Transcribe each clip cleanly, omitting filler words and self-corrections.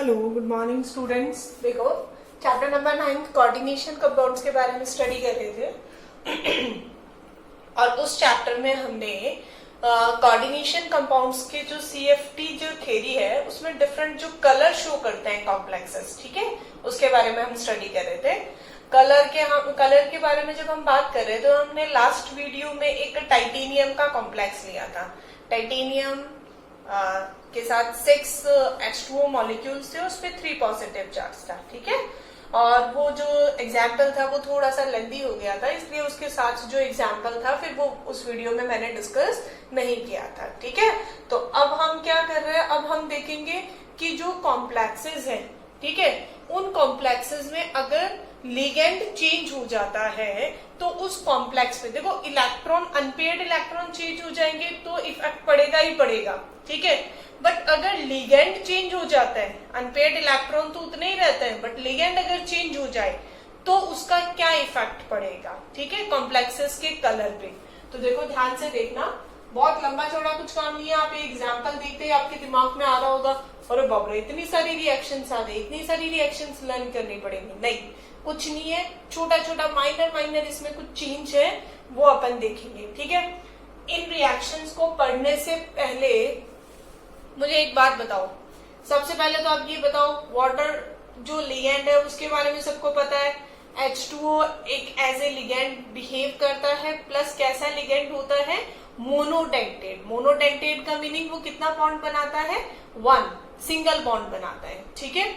Hello, good morning students. देखो, chapter number 9 coordination compounds के बारे में स्टडी कर रहे थे और उस चैप्टर में हमने कोऑर्डिनेशन कंपाउंड्स के जो सीएफटी जो थ्योरी है उसमें डिफरेंट जो कलर शो करते हैं कॉम्प्लेक्सेस, ठीक है, उसके बारे में हम स्टडी कर रहे थे। कलर के बारे में जब हम बात कर रहे थे तो हमने लास्ट वीडियो में एक टाइटेनियम का कॉम्प्लेक्स लिया था। टाइटेनियम के साथ 6 H2O मॉलिक्यूल्स थे, उस पे 3 पॉजिटिव चार्ज था, ठीक है। और वो जो एग्जाम्पल था वो थोड़ा सा लेंदी हो गया था, इसलिए उसके साथ जो एग्जाम्पल था फिर वो उस वीडियो में मैंने डिस्कस नहीं किया था, ठीक है। तो अब हम क्या कर रहे हैं, अब हम देखेंगे कि जो कॉम्प्लेक्सेस हैं, ठीक है, उन कॉम्प्लेक्सेस में अगर लिगेंड चेंज हो जाता है तो उस कॉम्प्लेक्स पे देखो इलेक्ट्रॉन, अनपेयर्ड इलेक्ट्रॉन चेंज हो जाएंगे तो इफेक्ट पड़ेगा ही पड़ेगा, ठीक है। बट अगर लिगेंड चेंज हो जाता है, अनपेयर्ड इलेक्ट्रॉन तो उतने ही रहते हैं, बट लिगेंड अगर चेंज हो जाए तो उसका क्या इफेक्ट पड़ेगा, ठीक है, कॉम्प्लेक्सेस के कलर पे। तो देखो ध्यान से देखना, बहुत लंबा चौड़ा कुछ काम नहीं है। आप एग्जाम्पल देखते ही आपके दिमाग में आ रहा होगा, अरे बाप रे इतनी सारी रिएक्शंस आ गई, इतनी सारी रिएक्शंस लर्न करनी पड़ेंगी। नहीं, कुछ नहीं है, छोटा छोटा माइनर इसमें कुछ चेंज है वो अपन देखेंगे, ठीक है। इन रिएक्शंस को पढ़ने से पहले मुझे एक बात बताओ, सबसे पहले तो आप ये बताओ, वाटर जो लिगेंड है उसके बारे में सबको पता है। H2O एक एज ए लिगेंड बिहेव करता है, प्लस कैसा लिगेंड होता है, मोनोडेंटेड। मोनोडेंटेड का मीनिंग वो कितना बॉन्ड बनाता है, 1 सिंगल बॉन्ड बनाता है, ठीक है।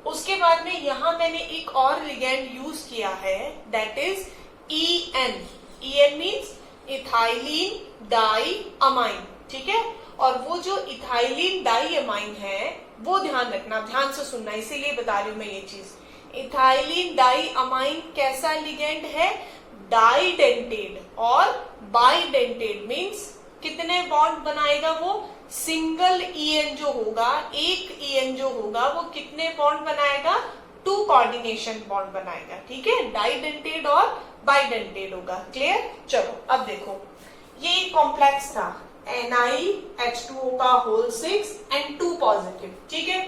उसके बाद में यहां मैंने एक और लिगेंड यूज किया है, that is EN। EN means ethylene diamine, ठीक है। और वो जो इथाइलिन डाई अमाइन है वो ध्यान रखना, ध्यान से सुनना, इसीलिए बता रही हूं मैं ये चीज। इथाइलिन डाई अमाइन कैसा लिगेंड है, डाइडेंटेड और बाइडेंटेड मीन्स कितने बॉन्ड बनाएगा वो, सिंगल EN जो होगा, एक EN जो होगा वो कितने बॉन्ड बनाएगा, 2 कोऑर्डिनेशन बॉन्ड बनाएगा, ठीक है। डाइडेंटेड और बाइडेंटेड होगा, क्लियर। चलो अब देखो, ये कॉम्प्लेक्स था NiH2O का होल 6 and 2 पॉजिटिव, ठीक है।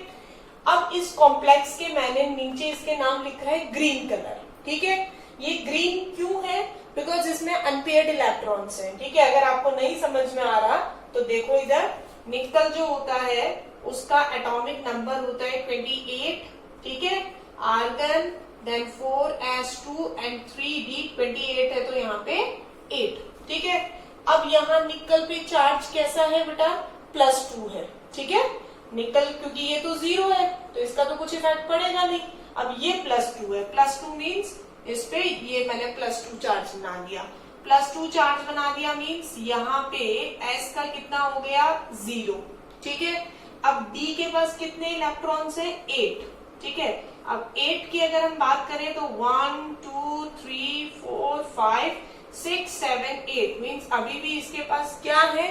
अब इस कॉम्प्लेक्स के मैंने नीचे इसके नाम लिखा है ग्रीन कलर, ठीक है। ये ग्रीन क्यों है, बिकॉज इसमें अनपेयर्ड इलेक्ट्रॉन्स हैं, ठीक है। अगर आपको नहीं समझ में आ रहा तो देखो इधर, निकल जो होता है उसका एटॉमिक नंबर होता है 28, ठीक है। Argon then 4s2 and 3d 28 है तो यहाँ पे 8, ठीक है। अब यहाँ निकल पे चार्ज कैसा है बेटा, +2 है, ठीक है। निकल क्योंकि ये तो 0 है तो इसका तो कुछ इफेक्ट पड़ेगा नहीं। अब ये +2 है, +2 मीन्स इस पे ये मैंने +2 चार्ज बना दिया, +2 चार्ज बना दिया मीन्स यहाँ पे S का कितना हो गया, 0, ठीक है। अब D के पास कितने इलेक्ट्रॉन्स है, 8, ठीक है। अब 8 की अगर हम बात करें तो 1 2 3 4 5 6 7 8 मीन्स अभी भी इसके पास क्या है,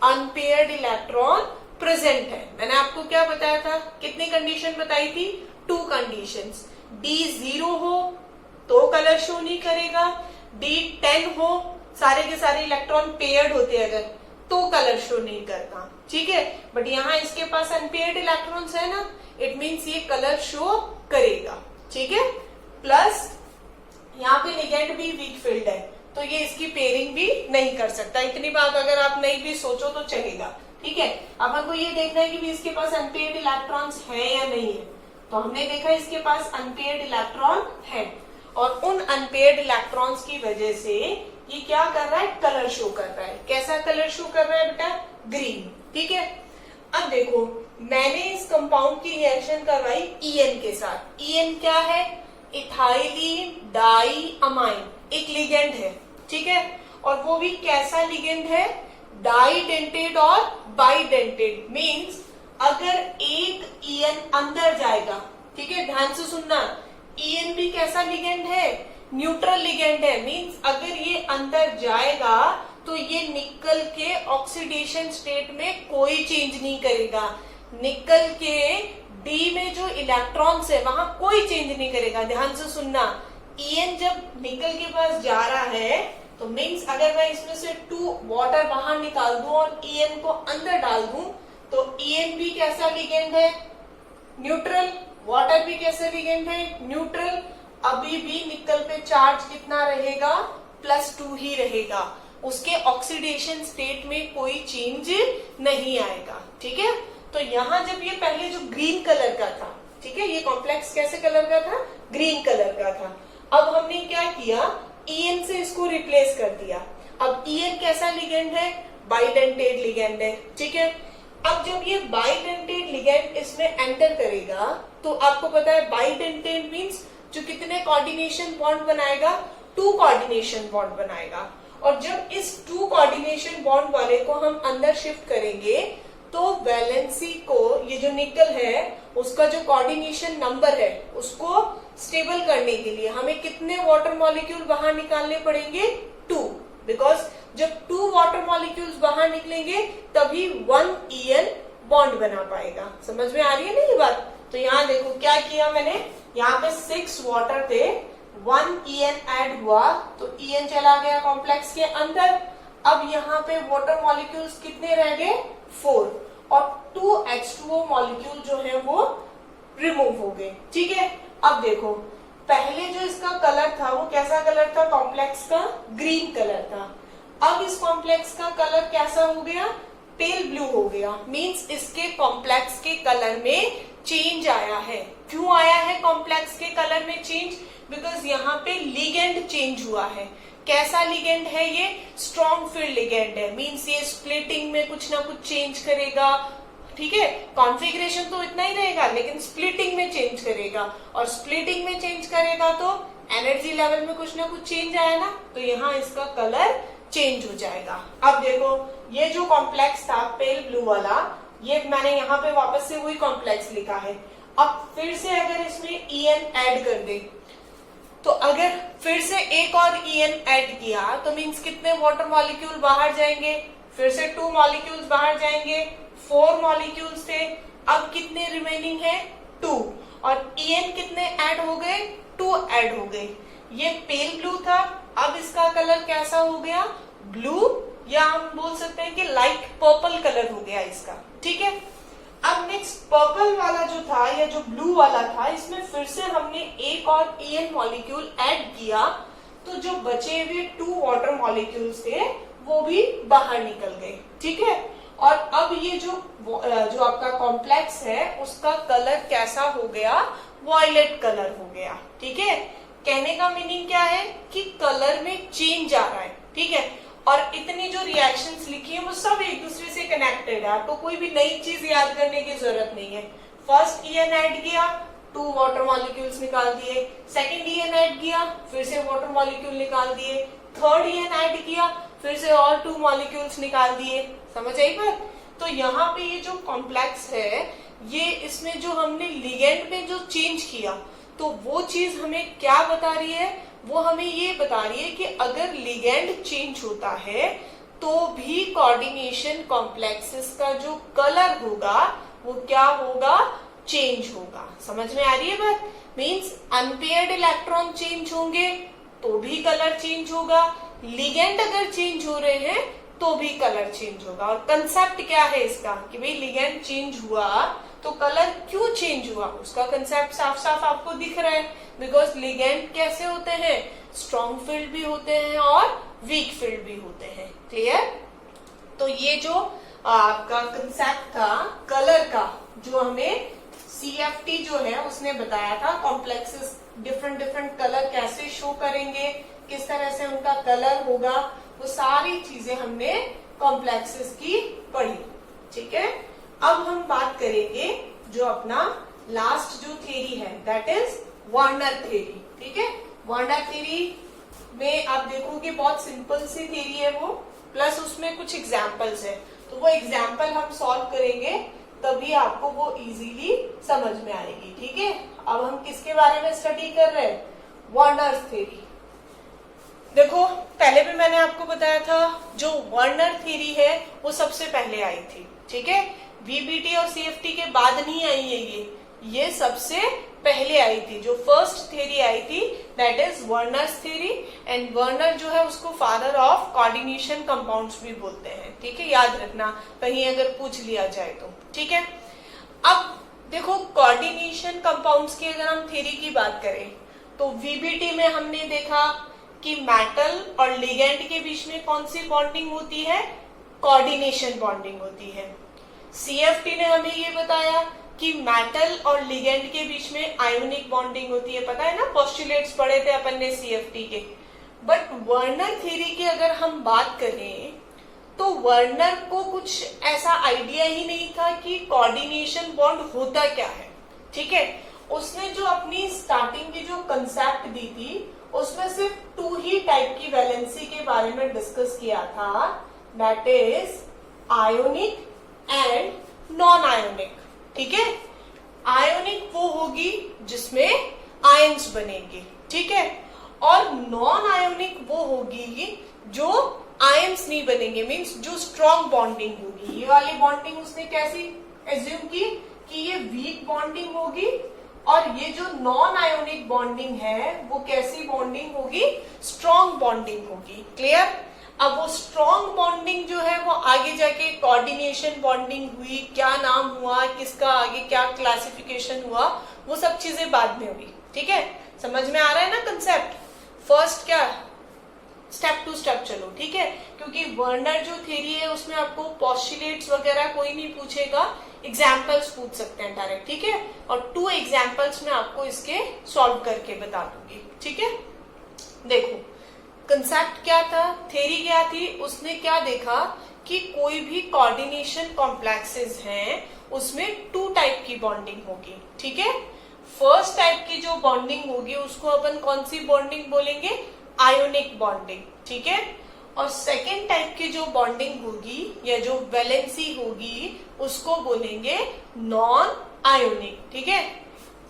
अनपेयर्ड इलेक्ट्रॉन प्रेजेंट है। मैंने आपको क्या बताया था, कितनी कंडीशन बताई थी, 2 कंडीशंस। D 0 हो तो कलर शो नहीं करेगा, D 10 हो, सारे के सारे इलेक्ट्रॉन पेयर्ड होते अगर तो कलर शो नहीं करता, ठीक है। बट यहाँ इसके पास अनपेयर्ड इलेक्ट्रॉन्स है ना, इट मीन्स ये कलर शो करेगा, ठीक है। प्लस यहाँ पे लिगेंड भी वीक फील्ड है तो ये इसकी पेयरिंग भी नहीं कर सकता। इतनी बात अगर आप नहीं भी सोचो तो चलेगा, ठीक है। अब हमको ये देखना है कि भी इसके पास अनपेयर्ड इलेक्ट्रॉन्स है या नहीं है, तो हमने देखा इसके पास अनपेयर्ड इलेक्ट्रॉन है और उन अनपेयर्ड इलेक्ट्रॉन्स की वजह से ये क्या कर रहा है, कलर शो कर रहा है। कैसा कलर शो कर रहा है बेटा, ग्रीन, ठीक है। अब देखो मैंने इस कंपाउंड की रिएक्शन करवाई EN के साथ। EN क्या है, इथाइलिन डाई अमाइन, एक लिगेंड है, ठीक है। और वो भी कैसा लिगेंड है, डाइडेंटेड और बाइडेंटेड मीन्स अगर एक EN अंदर जाएगा, ठीक है, ध्यान से सुनना, EN भी कैसा लिगेंड है, न्यूट्रल लिगेंड है मीन्स अगर ये अंदर जाएगा तो ये निकल के ऑक्सीडेशन स्टेट में कोई चेंज नहीं करेगा। निकल के D में जो इलेक्ट्रॉन्स है वहां कोई चेंज नहीं करेगा। ध्यान से सुनना, EN जब निकल के पास जा रहा है तो मीन्स अगर मैं इसमें से 2 वाटर बाहर निकाल दूं और EN को अंदर डाल दूं तो EN भी कैसा लिगेंड है, न्यूट्रल, वाटर भी कैसे लिगेंड है, न्यूट्रल, अभी भी निकल पे चार्ज कितना रहेगा, +2 ही रहेगा, उसके ऑक्सीडेशन स्टेट में कोई चेंज नहीं आएगा, ठीक है। तो यहाँ जब ये पहले जो ग्रीन कलर का था, ठीक है, ये कॉम्प्लेक्स कैसे कलर का था, ग्रीन कलर का था, अब हमने क्या किया, EN से इसको रिप्लेस कर दिया। अब EN कैसा लिगेंड है, बाइडेंटेड लिगेंड है, ठीक है। अब जब ये बाइडेंटेड लिगेंड इसमें एंटर करेगा तो आपको पता है बाइडेंटेड मींस जो कितने कोऑर्डिनेशन बॉन्ड बनाएगा, 2 कोऑर्डिनेशन बॉन्ड बनाएगा, और जब इस 2 कोऑर्डिनेशन बॉन्ड वाले को हम अंदर शिफ्ट करेंगे तो वैलेंसी को, ये जो निकल है उसका जो कोऑर्डिनेशन नंबर है उसको स्टेबल करने के लिए हमें कितने वाटर मॉलिक्यूल बाहर निकालने पड़ेंगे, 2, बिकॉज जब 2 वाटर मॉलिक्यूल्स बाहर निकलेंगे तभी 1 EN बॉन्ड बना पाएगा। समझ में आ रही है ना ये बात। तो यहाँ देखो क्या किया मैंने, यहाँ पे 6 वाटर थे, 1 EN ऐड हुआ तो EN चला गया कॉम्प्लेक्स के अंदर। अब यहाँ पे वाटर मॉलिक्यूल्स कितने रह गए, 4, और 2 H2O मॉलिक्यूल जो है वो रिमूव हो गए, ठीक है। अब देखो पहले जो इसका कलर था वो कैसा कलर था, कॉम्प्लेक्स का ग्रीन कलर था, अब इस कॉम्प्लेक्स का कलर कैसा हो गया, पेल ब्लू हो गया, मींस इसके कॉम्प्लेक्स के कलर में चेंज आया है। क्यों आया है कॉम्प्लेक्स के कलर में चेंज, बिकॉज यहाँ पे लिगेंड चेंज हुआ है। कैसा लिगेंड है ये, स्ट्रॉन्ग फील्ड लिगेंड है, मींस ये स्प्लिटिंग में कुछ ना कुछ चेंज करेगा, ठीक है। कॉन्फ़िगरेशन तो इतना ही रहेगा लेकिन स्प्लिटिंग में चेंज करेगा, और स्प्लिटिंग में चेंज करेगा तो एनर्जी लेवल में कुछ ना कुछ चेंज आया ना, तो यहाँ इसका कलर चेंज हो जाएगा। अब देखो ये जो कॉम्प्लेक्स था पेल ब्लू वाला, ये मैंने यहाँ पे वापस से वही कॉम्प्लेक्स लिखा है। अब फिर से अगर इसमें EN ऐड कर दे, तो अगर फिर से एक और EN ऐड किया तो मींस कितने वाटर मॉलिक्यूल बाहर जाएंगे, फिर से 2 मॉलिक्यूल्स बाहर जाएंगे, 4 मॉलिक्यूल्स थे, अब कितने रिमेनिंग है, 2, और EN कितने ऐड हो गए, 2 ऐड हो गए। ये पेल ब्लू था, अब इसका कलर कैसा हो गया, ब्लू, या हम बोल सकते हैं कि लाइट पर्पल कलर हो गया इसका, ठीक है। अब नेक्स्ट पर्पल वाला जो था या जो ब्लू वाला था, इसमें फिर से हमने एक और EN मॉलिक्यूल ऐड किया, तो जो बचे हुए 2 वाटर मॉलिक्यूल्स थे वो भी बाहर निकल गए, ठीक है। और अब ये जो आपका कॉम्प्लेक्स है उसका कलर कैसा हो गया, वॉयलेट कलर हो गया, ठीक है। कहने का मीनिंग क्या है कि कलर में चेंज आ रहा है, ठीक है। और इतनी जो रिएक्शंस लिखी है वो सब एक दूसरे से कनेक्टेड है, आपको कोई भी नई चीज याद करने की जरूरत नहीं है। फर्स्ट EN ऐड किया, 2 वाटर मॉलिक्यूल्स निकाल दिए, सेकंड EN ऐड किया, फिर से वाटर मॉलिक्यूल निकाल दिए, थर्ड EN ऐड किया, फिर से और 2 मॉलिक्यूल्स निकाल दिए। समझ आई बात। तो यहाँ पे ये जो कॉम्प्लेक्स है, ये इसमें जो हमने लिगेंड में जो चेंज किया, तो वो चीज हमें क्या बता रही है, वो हमें ये बता रही है कि अगर लिगेंड चेंज होता है तो भी कोऑर्डिनेशन कॉम्प्लेक्सेस का जो कलर होगा वो क्या होगा, चेंज होगा। समझ में आ रही है बात। मींस अनपेयर्ड इलेक्ट्रॉन चेंज होंगे तो भी कलर चेंज होगा, लिगेंड अगर चेंज हो रहे हैं तो भी कलर चेंज होगा। और कंसेप्ट क्या है इसका कि भाई लिगेंड चेंज हुआ तो कलर क्यों चेंज हुआ, उसका कंसेप्ट साफ साफ आपको दिख रहा है। बिकॉज लिगेंड कैसे होते हैं, स्ट्रॉन्ग फील्ड भी होते हैं और वीक फील्ड भी होते हैं। क्लियर। तो ये जो आपका कंसेप्ट था कलर का, जो हमें CFT जो है उसने बताया था, कॉम्प्लेक्सेस डिफरेंट डिफरेंट कलर कैसे शो करेंगे, किस तरह से उनका कलर होगा, वो सारी चीजें हमने कॉम्प्लेक्सेस की पढ़ी। ठीक है। अब हम बात करेंगे जो अपना लास्ट जो थ्योरी है, दैट इज वार्नर थ्योरी। ठीक है। वार्नर थ्योरी में आप देखोगे बहुत सिंपल सी थ्योरी है वो, प्लस उसमें कुछ एग्जाम्पल्स है, तो वो एग्जाम्पल हम सॉल्व करेंगे तभी आपको वो इजीली समझ में आएगी। ठीक है। अब हम किसके बारे में स्टडी कर रहे हैं, वार्नर थ्योरी। देखो पहले भी मैंने आपको बताया था जो वार्नर थ्योरी है वो सबसे पहले आई थी। ठीक है। VBT और CFT के बाद नहीं आई है, ये सबसे पहले आई थी। जो फर्स्ट थ्योरी आई थी that is Warners theory, and Warner जो है उसको फादर ऑफ कोऑर्डिनेशन कंपाउंड्स भी बोलते हैं। ठीक है, याद रखना कहीं अगर पूछ लिया जाए तो। ठीक है। अब देखो कोऑर्डिनेशन कंपाउंड्स की अगर हम थ्योरी की बात करें तो वीबीटी में हमने देखा कि मेटल और लिगेंड के बीच में कौन सी बॉन्डिंग होती है, कोऑर्डिनेशन बॉन्डिंग होती है। सीएफटी ने हमें ये बताया कि मेटल और लिगेंड के बीच में आयोनिक बॉन्डिंग होती है, पता है ना, पोस्टुलेट्स पढ़े थे अपन ने सीएफटी के। बट वर्नर थ्योरी की अगर हम बात करें तो वर्नर को कुछ ऐसा आइडिया ही नहीं था कि कोऑर्डिनेशन बॉन्ड होता क्या है, ठीक है। उसने जो अपनी स्टार्टिंग की जो कंसेप्ट दी थी उसमें सिर्फ 2 ही टाइप की वैलेंसी के बारे में डिस्कस किया था, that is ionic and non ionic, ठीक है। आयोनिक वो होगी जिसमें आयंस बनेंगे, ठीक है, और नॉन आयोनिक वो होगी जो आयंस नहीं बनेंगे, मींस जो स्ट्रॉन्ग बॉन्डिंग होगी। ये वाली बॉन्डिंग उसने कैसी एज्यूम की कि ये वीक बॉन्डिंग होगी, और ये जो नॉन आयोनिक बॉन्डिंग है वो कैसी बॉन्डिंग होगी, स्ट्रॉन्ग बॉन्डिंग होगी। क्लियर। अब वो स्ट्रॉन्ग बॉन्डिंग जो है वो आगे जाके कोऑर्डिनेशन बॉन्डिंग हुई, क्या नाम हुआ, किसका आगे क्या क्लासिफिकेशन हुआ, वो सब चीजें बाद में हुई, ठीक है। समझ में आ रहा है ना कंसेप्ट। फर्स्ट क्या, स्टेप टू स्टेप चलो, ठीक है, क्योंकि वर्नर जो थ्योरी है उसमें आपको पोस्टुलेट्स वगैरह कोई नहीं पूछेगा, एग्जाम्पल्स पूछ सकते हैं डायरेक्ट, ठीक है। और 2 एग्जाम्पल्स में आपको इसके सॉल्व करके बता दूंगी, ठीक है। देखो कंसेप्ट क्या था, थ्योरी क्या थी, उसने क्या देखा कि कोई भी कोऑर्डिनेशन कॉम्प्लेक्सेस हैं उसमें 2 टाइप की बॉन्डिंग होगी, ठीक है। फर्स्ट टाइप की जो बॉन्डिंग होगी उसको अपन कौन सी बॉन्डिंग बोलेंगे, आयोनिक बॉन्डिंग, ठीक है। और सेकेंड टाइप की जो बॉन्डिंग होगी या जो वैलेंसी होगी उसको बोलेंगे नॉन आयोनिक, ठीक है।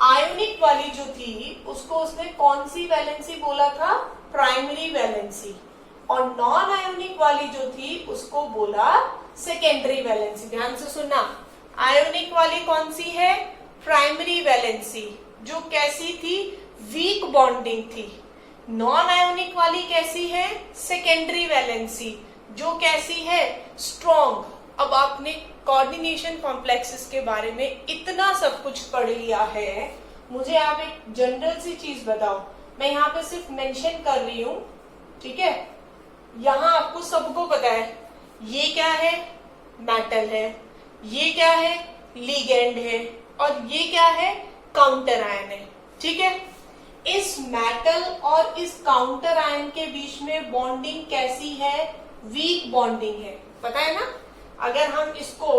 आयोनिक वाली जो थी उसको उसने कौन सी वैलेंसी बोला था, प्राइमरी वैलेंसी, और नॉन आयोनिक वाली जो थी उसको बोला सेकेंडरी वैलेंसी। ध्यान से सुनना, आयोनिक वाली कौन सी है, प्राइमरी वैलेंसी, जो कैसी थी, वीक बॉन्डिंग थी। नॉन आयोनिक वाली कैसी है, सेकेंडरी वैलेंसी, जो कैसी है, स्ट्रॉन्ग। अब आपने कोऑर्डिनेशन कॉम्प्लेक्सेस के बारे में इतना सब कुछ पढ़ लिया है, मुझे आप एक जनरल सी चीज बताओ, मैं यहाँ पे सिर्फ मेंशन कर रही हूं, ठीक है। यहाँ आपको सबको पता है ये क्या है, मेटल है, ये क्या है, लिगेंड है, और ये क्या है, काउंटर आयन है, ठीक है। इस मेटल और इस काउंटर आयन के बीच में बॉन्डिंग कैसी है, वीक बॉन्डिंग है, पता है ना। अगर हम इसको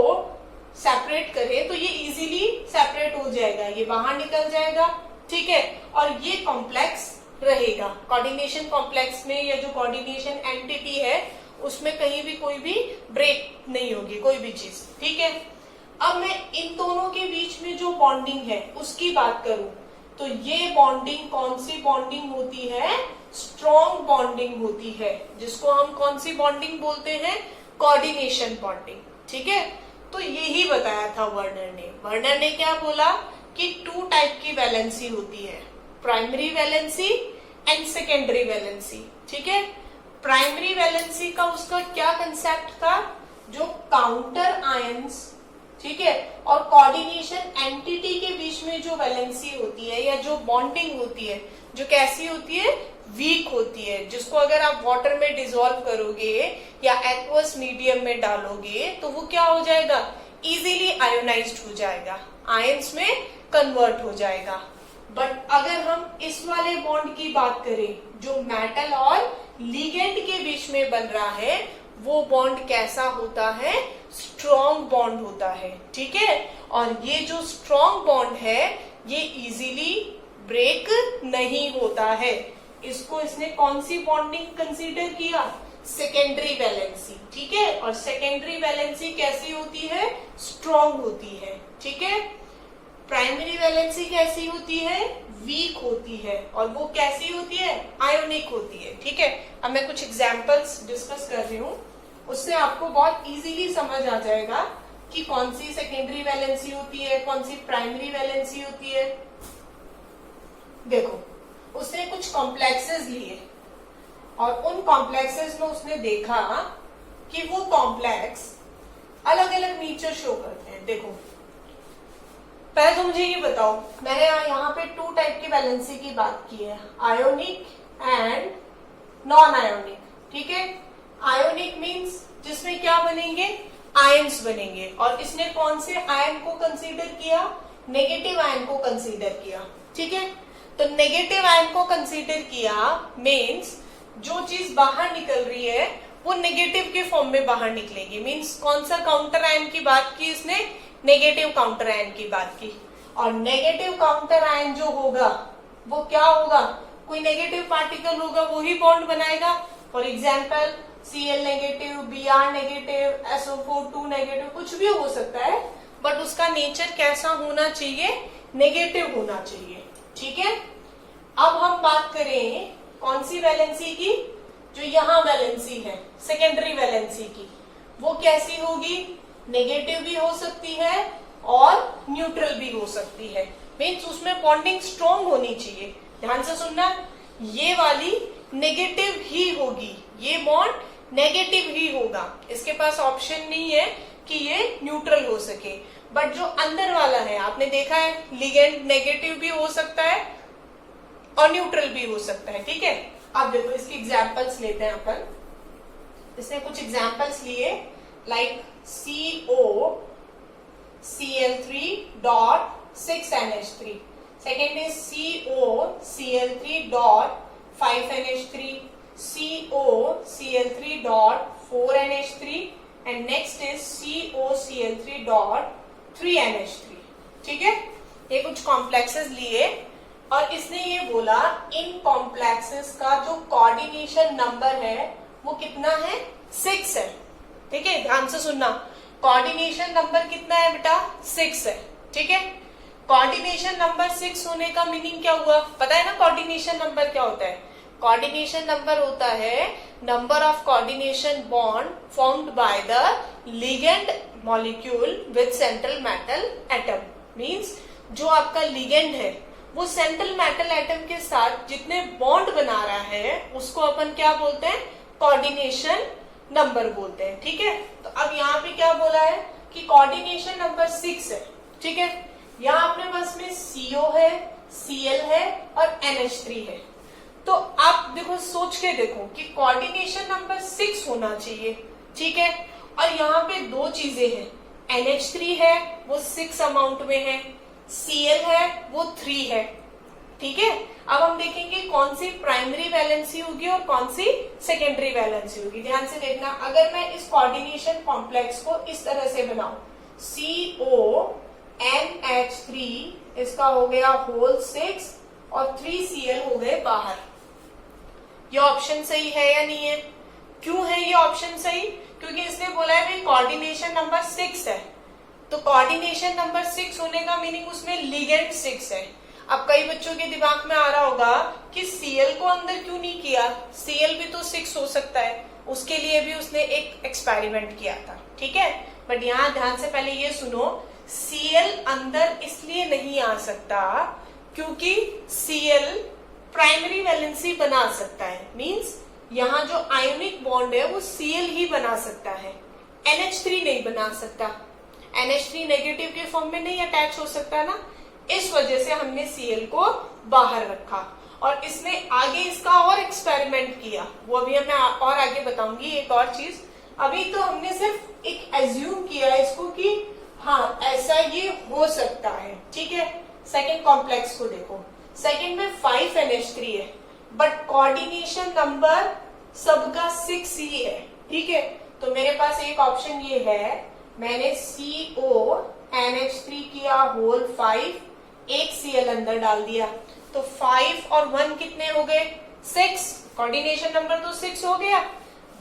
सेपरेट करें तो ये इजीली सेपरेट हो जाएगा, ये बाहर निकल जाएगा, ठीक है, और ये कॉम्प्लेक्स रहेगा। कोऑर्डिनेशन कॉम्प्लेक्स में या जो कोऑर्डिनेशन एंटिटी है उसमें कहीं भी कोई भी ब्रेक नहीं होगी, कोई भी चीज, ठीक है। अब मैं इन दोनों के बीच में जो बॉन्डिंग है उसकी बात करूं तो ये बॉन्डिंग कौन सी बॉन्डिंग होती है, स्ट्रॉन्ग बॉन्डिंग होती है, जिसको हम कौन सी बॉन्डिंग बोलते हैं, कोऑर्डिनेशन बॉन्डिंग, ठीक है। तो यही बताया था वर्नर ने। वर्नर ने क्या बोला कि 2 टाइप की वैलेंसी होती है, primary valency and secondary valency, ठीक है। प्राइमरी वैलेंसी का उसका क्या कंसेप्ट था, जो काउंटर आयंस, ठीक है, और कोऑर्डिनेशन एंटिटी के बीच में जो वैलेंसी होती है या जो बॉन्डिंग होती है, जो कैसी होती है, वीक होती है, जिसको अगर आप वाटर में डिसॉल्व करोगे या एक्वस मीडियम में डालोगे तो वो क्या हो जाएगा, इजीली आयोनाइज्ड हो जाएगा, आयंस में कन्वर्ट हो जाएगा। बट अगर हम इस वाले बॉन्ड की बात करें जो मेटल और लिगेंड के बीच में बन रहा है, वो बॉन्ड कैसा होता है, स्ट्रॉन्ग बॉन्ड होता है, ठीक है। और ये जो स्ट्रॉन्ग बॉन्ड है ये इजीली ब्रेक नहीं होता है। इसको इसने कौन सी बॉन्डिंग कंसीडर किया, सेकेंडरी वैलेंसी, ठीक है। और सेकेंडरी वैलेंसी कैसी होती है, स्ट्रॉन्ग होती है, ठीक है। प्राइमरी वैलेंसी कैसी होती है, वीक होती है, और वो कैसी होती है, आयोनिक होती है, ठीक है। अब मैं कुछ एग्जांपल्स डिस्कस कर रही हूँ, उससे आपको बहुत इजीली समझ आ जाएगा कि कौन सी सेकेंडरी वैलेंसी होती है, कौन सी प्राइमरी वैलेंसी होती है। देखो उसने कुछ कॉम्प्लेक्सेस लिए और उन कॉम्प्लेक्सेस में उसने देखा कि वो कॉम्प्लेक्स अलग अलग नेचर शो करते हैं। देखो पहले तो मुझे ये बताओ, मैंने यहाँ पे 2 टाइप की वैलेंसी की बात की है, आयोनिक एंड नॉन आयोनिक, ठीक है। आयोनिक मीन्स जिसमें क्या बनेंगे, आयंस बनेंगे, और इसने कौन से आयन को कंसीडर किया, नेगेटिव आयन को कंसीडर किया, ठीक है। तो नेगेटिव आयन को कंसीडर किया मीन्स जो चीज बाहर निकल रही है वो नेगेटिव के फॉर्म में बाहर निकलेगी। मीन्स कौन सा काउंटर आयन की बात की इसने, नेगेटिव काउंटर आयन की बात की। और नेगेटिव काउंटर आयन जो होगा वो क्या होगा, कोई नेगेटिव पार्टिकल होगा वो ही बॉन्ड बनाएगा। For example Cl negative, Br negative, SO4 2 negative, कुछ भी हो सकता है, बट उसका नेचर कैसा होना चाहिए, नेगेटिव होना चाहिए, ठीक है। अब हम बात करें कौन सी वैलेंसी की, जो यहाँ वैलेंसी है सेकेंडरी वैलेंसी की, वो कैसी होगी, नेगेटिव भी हो सकती है और न्यूट्रल भी हो सकती है। मीन्स उसमें बॉन्डिंग स्ट्रॉन्ग होनी चाहिए। ध्यान से सुनना, ये वाली नेगेटिव ही होगी, ये बॉन्ड नेगेटिव ही होगा, इसके पास ऑप्शन नहीं है कि ये न्यूट्रल हो सके। बट जो अंदर वाला है, आपने देखा है लिगेंड नेगेटिव भी हो सकता है और न्यूट्रल भी हो सकता है, ठीक है। अब देखो इसकी एग्जांपल्स लेते हैं अपन। इसने कुछ एग्जांपल्स लिए, like CO Cl3 dot 6NH3, second is CO Cl3 dot 5NH3, CO Cl3 dot 4NH3 and next is CO Cl3 dot 3NH3, ठीक है। ये कुछ कॉम्प्लेक्सेस लिए और इसने ये बोला इन कॉम्प्लेक्सेस का जो कोऑर्डिनेशन नंबर है वो कितना है, 6 है, ठीक है। ध्यान से सुनना, कोऑर्डिनेशन नंबर कितना है बेटा, 6 है, ठीक है। कोऑर्डिनेशन नंबर 6 होने का मीनिंग क्या हुआ, पता है ना कोऑर्डिनेशन नंबर क्या होता है। कोऑर्डिनेशन नंबर होता है number of coordination bond formed by the ligand molecule with central metal atom. Means जो आपका लिगेंड है वो सेंट्रल मेटल एटम के साथ जितने बॉन्ड बना रहा है उसको अपन क्या बोलते हैं, कोऑर्डिनेशन नंबर बोलते हैं, ठीक है। तो अब यहाँ पे क्या बोला है कि कोऑर्डिनेशन नंबर 6 है, ठीक है। यहाँ अपने पास में CO है, Cl है और NH3 है। तो आप देखो, सोच के देखो कि कोऑर्डिनेशन नंबर 6 होना चाहिए, ठीक है। और यहाँ पे 2 चीजें हैं, NH3 है वो 6 अमाउंट में है, Cl है वो 3 है, ठीक है। अब हम देखेंगे कौन सी प्राइमरी वैलेंसी होगी और कौन सी सेकेंडरी वैलेंसी होगी। ध्यान से देखना, अगर मैं इस कोऑर्डिनेशन कॉम्प्लेक्स को इस तरह से बनाऊं, CONH3 इसका हो गया होल 6 और 3Cl हो गए बाहर। ये ऑप्शन सही है या नहीं है? क्यों है ये ऑप्शन सही? क्योंकि इसने बोला है भाई कोऑर्डिनेशन नंबर 6 है, तो कोऑर्डिनेशन नंबर 6 होने का मीनिंग उसमें लिगेंड 6 है। अब कई बच्चों के दिमाग में आ रहा होगा कि Cl को अंदर क्यों नहीं किया, Cl भी तो 6 हो सकता है, उसके लिए भी उसने एक एक्सपेरिमेंट किया था, ठीक है। बट यहाँ ध्यान से पहले ये सुनो, Cl अंदर इसलिए नहीं आ सकता क्योंकि Cl प्राइमरी वैलेंसी बना सकता है। मींस यहाँ जो आयोनिक बॉन्ड है वो Cl ही बना सकता है, NH3 नहीं बना सकता। NH3 नेगेटिव के फॉर्म में नहीं अटैच हो सकता ना, इस वजह से हमने Cl को बाहर रखा। और इसने आगे इसका और एक्सपेरिमेंट किया, वो अभी मैं और आगे बताऊंगी एक और चीज। अभी तो हमने सिर्फ एक एज्यूम किया इसको कि हाँ ऐसा ये हो सकता है, ठीक है। सेकेंड कॉम्प्लेक्स को देखो, सेकेंड में 5NH3 है बट कोऑर्डिनेशन नंबर सबका 6 ही है, ठीक है। तो मेरे पास एक ऑप्शन ये है, मैंने CONH3 किया होल 5, एक Cl अंदर डाल दिया, तो 5 और 1 कितने हो गए, 6। कोऑर्डिनेशन नंबर तो 6 हो गया,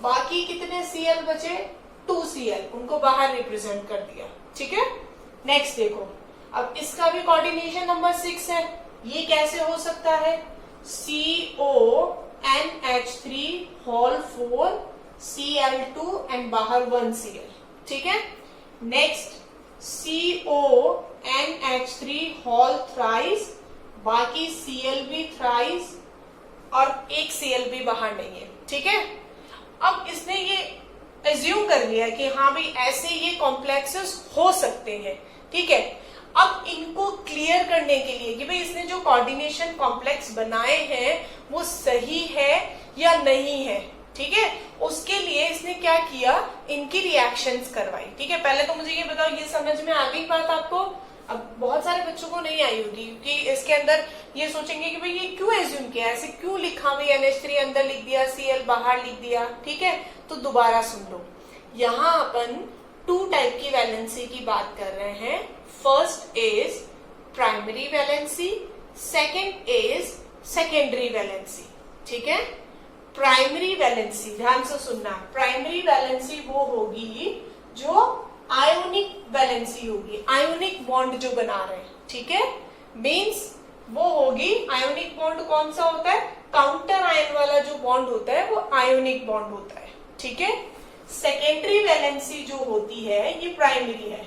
बाकी कितने Cl बचे, 2Cl, उनको बाहर रिप्रेजेंट कर दिया, ठीक है। नेक्स्ट देखो, अब इसका भी कोऑर्डिनेशन नंबर 6 है, ये कैसे हो सकता है, CONH3 होल 4 Cl2 एंड बाहर 1Cl, ठीक है। नेक्स्ट CONH3 होल थ्राइस, बाकी Cl भी थ्राइस और एक Cl भी बाहर नहीं है, ठीक है। अब इसने ये एज्यूम कर लिया कि हाँ भाई ऐसे ये कॉम्प्लेक्सेस हो सकते हैं, ठीक है। अब इनको क्लियर करने के लिए कि भाई इसने जो कोऑर्डिनेशन कॉम्प्लेक्स बनाए हैं वो सही है या नहीं है, ठीक है, उसके लिए इसने क्या किया, इनकी रिएक्शंस करवाई। ठीक है, पहले तो मुझे ये बताओ, ये समझ में आ गई बात आपको? अब बहुत सारे बच्चों को नहीं आई होगी क्योंकि इसके अंदर ये सोचेंगे कि भाई ये क्यों एज्यूम किया, ऐसे क्यों लिखा, भाई NH3 अंदर लिख दिया, Cl बाहर लिख दिया। ठीक है, तो दोबारा सुन लो, यहाँ अपन 2 टाइप की वैलेंसी की बात कर रहे हैं। First is primary valency, second is secondary valency. ठीक है, प्राइमरी वैलेंसी ध्यान से सुनना, प्राइमरी वैलेंसी वो होगी जो आयोनिक वैलेंसी होगी, आयोनिक बॉन्ड जो बना रहे हैं। ठीक है, मीन्स वो होगी, आयोनिक बॉन्ड कौन सा होता है, काउंटर आयन वाला जो बॉन्ड होता है वो आयोनिक बॉन्ड होता है। ठीक है, सेकेंडरी वैलेंसी जो होती है ये प्राइमरी है,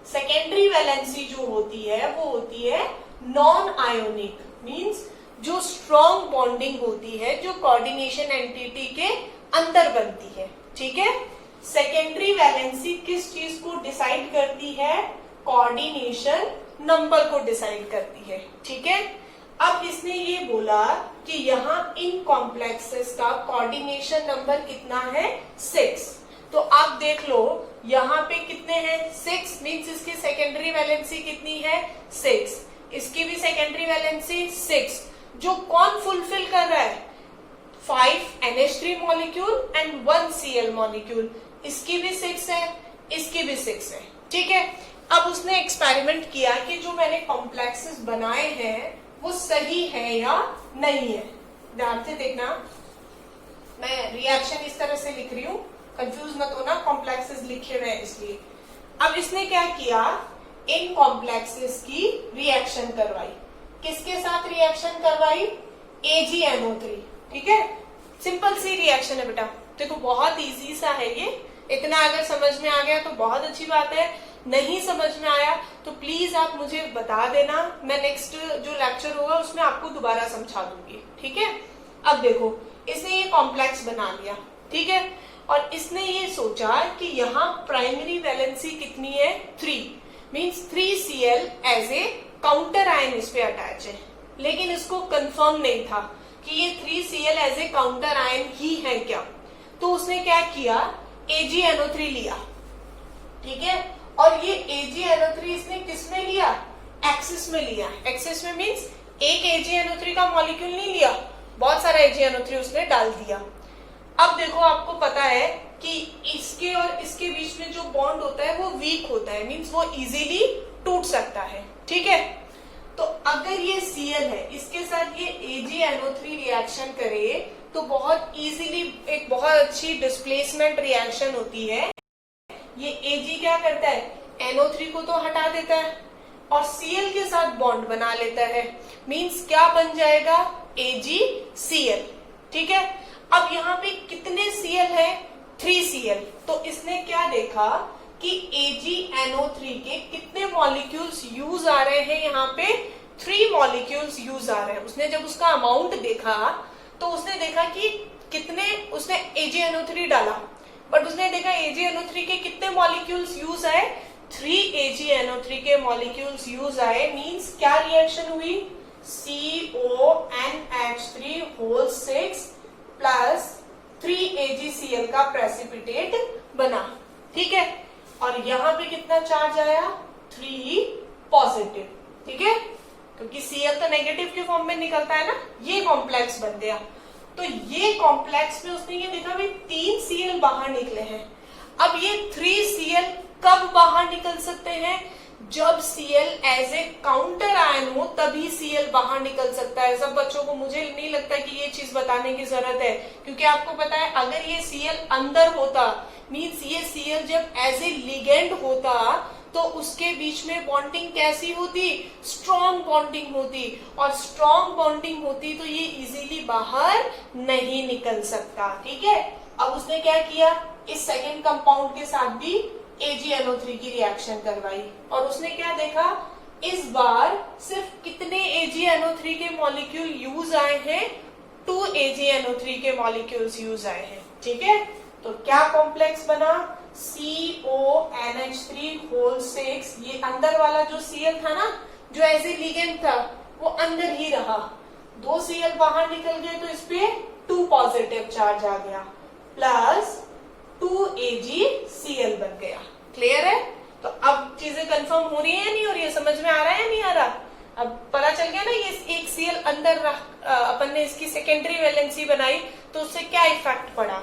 सेकेंडरी वैलेंसी जो होती है वो होती है नॉन आयोनिक, मीन्स जो स्ट्रॉन्ग बॉन्डिंग होती है, जो कोऑर्डिनेशन एंटिटी के अंदर बनती है। ठीक है, सेकेंडरी वैलेंसी किस चीज को डिसाइड करती है, कोऑर्डिनेशन नंबर को डिसाइड करती है। ठीक है, अब इसने ये बोला कि यहाँ इन कॉम्प्लेक्सेस का कोऑर्डिनेशन नंबर कितना है, 6। तो आप देख लो यहाँ पे कितने हैं, 6, मीन्स इसकी सेकेंडरी वैलेंसी कितनी है, 6, इसकी भी सेकेंडरी वैलेंसी 6, जो कौन फुलफिल कर रहा है, 5 NH3 molecule and 1 Cl molecule, इसकी भी 6 है, इसकी भी 6 है। ठीक है, अब उसने एक्सपेरिमेंट किया कि जो मैंने कॉम्प्लेक्सेस बनाए हैं वो सही है या नहीं है। ध्यान से देखना, मैं रिएक्शन इस तरह से लिख रही हूँ, कंफ्यूज मत होना, कॉम्प्लेक्सेस लिखे हुए हैं इसलिए। अब इसने क्या किया, इन कॉम्प्लेक्सेस की रिएक्शन करवाई, किसके साथ रिएक्शन करवाई, AgNO3। ठीक है, सिंपल सी रिएक्शन है बेटा, देखो बहुत इजी सा है ये, इतना अगर समझ में आ गया तो बहुत अच्छी बात है, नहीं समझ में आया तो प्लीज आप मुझे बता देना, मैं नेक्स्ट जो लेक्चर होगा उसमें आपको दोबारा समझा दूंगी। ठीक है, अब देखो इसने ये कॉम्प्लेक्स बना लिया, ठीक है, और इसने ये सोचा कि यहाँ प्राइमरी वैलेंसी कितनी है, 3, means 3Cl as a counter ion इस पे अटैच है, लेकिन इसको कंफर्म नहीं था कि ये 3Cl as a counter ion ही है क्या। तो उसने क्या किया, AgNO3 लिया। ठीक है, और ये AgNO3 इसने किस में लिया, एक्सिस में लिया। एक्सिस में मीन्स एक AgNO3 का मॉलिक्यूल नहीं लिया, बहुत सारा AgNO3 उसने डाल दिया। अब देखो आपको पता है कि इसके और इसके बीच में जो बॉन्ड होता है वो वीक होता है, मीन्स वो इजीली टूट सकता है। ठीक है, तो अगर ये Cl है, इसके साथ ये AgNO3 रिएक्शन करे तो बहुत इजीली एक बहुत अच्छी डिस्प्लेसमेंट रिएक्शन होती है। ये Ag क्या करता है, NO3 को तो हटा देता है और Cl के साथ बॉन्ड बना लेता है, मीन्स क्या बन जाएगा, AgCl। ठीक है, अब यहाँ पे कितने Cl है, 3Cl। तो इसने क्या देखा कि AgNO3 के कितने मॉलिक्यूल्स यूज आ रहे हैं, यहाँ पे 3 मॉलिक्यूल्स यूज आ रहे हैं। उसने जब उसका अमाउंट देखा तो उसने देखा कि कितने, उसने AgNO3 डाला बट उसने देखा AgNO3 के कितने मॉलिक्यूल्स यूज आए, 3 AgNO3 के मॉलिक्यूल्स यूज आए, मींस क्या रिएक्शन हुई, CONH3 होल 6 प्लस 3 AgCl का प्रेसिपिटेट बना। ठीक है, और यहाँ पे कितना चार्ज आया, 3 पॉजिटिव। ठीक है, क्योंकि Cl तो नेगेटिव के फॉर्म में निकलता है ना, ये कॉम्प्लेक्स बन गया। तो ये कॉम्प्लेक्स में उसने ये देखा भाई 3 Cl बाहर निकले हैं। अब ये 3 Cl कब बाहर निकल सकते हैं, जब Cl as a counter ion हो तभी Cl बाहर निकल सकता है। सब बच्चों को मुझे नहीं लगता कि ये चीज बताने की जरूरत है, क्योंकि आपको पता है अगर ये Cl अंदर होता, मीन्स ये Cl जब एज ए लिगेंड होता तो उसके बीच में बॉन्डिंग कैसी होती, स्ट्रॉन्ग बॉन्डिंग होती, और स्ट्रॉन्ग बॉन्डिंग होती तो ये इजीली बाहर नहीं निकल सकता। ठीक है, अब उसने क्या किया, इस सेकेंड कंपाउंड के साथ भी AgNO3 की रिएक्शन करवाई और उसने क्या देखा, इस बार सिर्फ कितने AgNO3 के मॉलिक्यूल यूज आए हैं, 2 AgNO3 के मॉलिक्यूल्स यूज आए हैं। ठीक है, तो क्या कॉम्प्लेक्स बना, CONH3 होल 6, ये अंदर वाला जो Cl था ना, जो एज ए लिगेंड था, वो अंदर ही रहा। 2 Cl बाहर निकल गए तो इस पे 2 पॉजिटिव चार्ज आ गया, प्लस 2 AgCl बन गया। क्लियर है? तो अब चीजें कंफर्म हो रही है या नहीं हो रही है? समझ में आ रहा है या नहीं आ रहा? अब पता चल गया ना, ये एक Cl अंदर अपन ने इसकी सेकेंडरी वैलेंसी बनाई तो उससे क्या इफेक्ट पड़ा।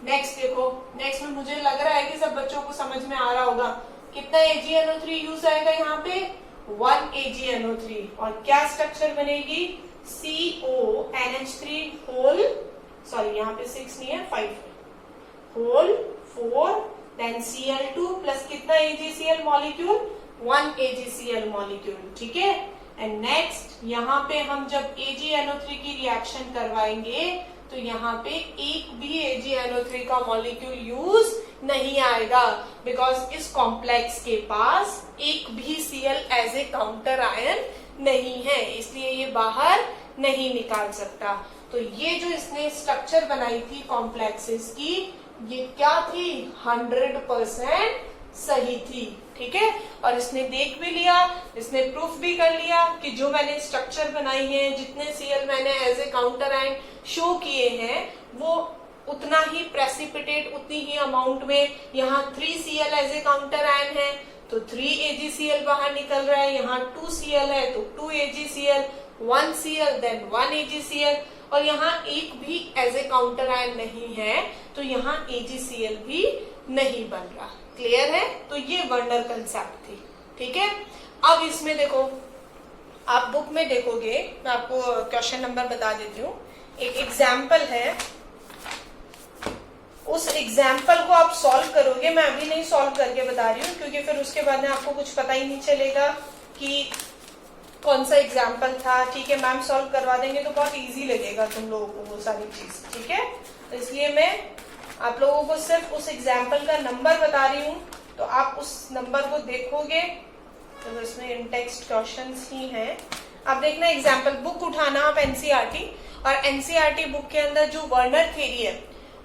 नेक्स्ट देखो, नेक्स्ट में मुझे लग रहा है कि सब बच्चों को समझ में आ रहा होगा। कितना AgNO3 यूज आएगा यहाँ पे? 1 AgNO3, और क्या स्ट्रक्चर बनेगी? CONH3 होल, सॉरी यहाँ पे 6 नहीं है 5 होल 4, देन Cl2 प्लस कितना AgCl मॉलिक्यूल? 1 AgCl molecule. ठीक है, एंड नेक्स्ट यहाँ पे हम जब AgNO3 की रिएक्शन करवाएंगे तो यहाँ पे एक भी AgNO3 का मॉलिक्यूल यूज नहीं आएगा, बिकॉज इस कॉम्प्लेक्स के पास एक भी Cl as a counter ion नहीं है, इसलिए ये बाहर नहीं निकाल सकता। तो ये जो इसने स्ट्रक्चर बनाई थी कॉम्प्लेक्सेस की, ये क्या थी? 100% सही थी। ठीक है, और इसने देख भी लिया, इसने प्रूफ भी कर लिया कि जो मैंने स्ट्रक्चर बनाई है, जितने Cl मैंने as a counter ion show किए हैं, वो उतना ही प्रेसिपिटेट, उतनी ही अमाउंट में यहाँ 3 Cl as a counter ion है तो 3 AgCl बाहर निकल रहा है, यहाँ 2 Cl है तो 2 AgCl, 1 Cl देन 1 AgCl, और यहाँ एक भी एज ए काउंटर आयन नहीं है तो यहाँ AgCl भी नहीं बन रहा। क्लियर है? तो ये वर्नर कंसेप्ट थी। ठीक है, अब इसमें देखो, आप बुक में देखोगे, मैं आपको क्वेश्चन नंबर बता देती हूँ। एक एग्जाम्पल है, उस एग्जाम्पल को आप सॉल्व करोगे। मैं अभी नहीं सॉल्व करके बता रही हूँ क्योंकि फिर उसके बाद में आपको कुछ पता ही नहीं चलेगा कि कौन सा एग्जाम्पल था। ठीक है, मैम सॉल्व करवा देंगे तो बहुत इजी लगेगा तुम लोगों को वो सारी चीज। ठीक है, तो इसलिए मैं आप लोगों को सिर्फ उस एग्जाम्पल का नंबर बता रही हूँ, तो आप उस नंबर को देखोगे तो इसमें इन टेक्स्ट क्वेश्चंस ही हैं। आप देखना एग्जाम्पल, बुक उठाना आप एनसीईआरटी, और एनसीईआरटी बुक के अंदर जो वर्नर थ्योरी है,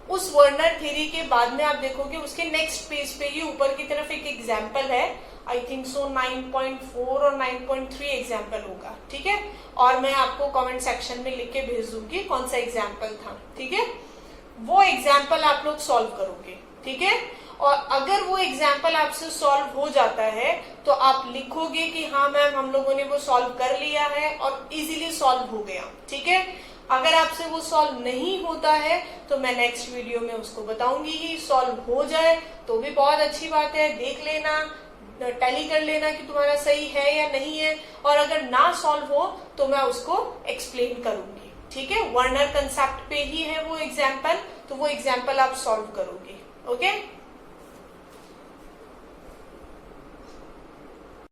उस वर्नर थ्योरी के बाद में आप देखोगे उसके नेक्स्ट पेज पे ही ऊपर की तरफ एक एग्जाम्पल है, आई थिंक सो 9.4 और 9.3 एग्जाम्पल होगा। ठीक है, और मैं आपको कमेंट सेक्शन में लिख के भेज दूंगी कौन सा एग्जाम्पल था। ठीक है, वो एग्जाम्पल आप लोग सॉल्व करोगे। ठीक है, और अगर वो एग्जाम्पल आपसे सॉल्व हो जाता है तो आप लिखोगे कि हाँ मैम हम लोगों ने वो सॉल्व कर लिया है और इजीली सॉल्व हो गया। ठीक है, अगर आपसे वो सॉल्व नहीं होता है तो मैं नेक्स्ट वीडियो में उसको बताऊंगी ही। सॉल्व हो जाए तो भी बहुत अच्छी बात है, देख लेना, टैली कर लेना कि तुम्हारा सही है या नहीं है, और अगर ना सॉल्व हो तो मैं उसको एक्सप्लेन करूंगी। ठीक है, वर्नर कंसेप्ट पे ही है वो एग्जाम्पल, तो वो एग्जाम्पल आप सॉल्व करोगे। ओके।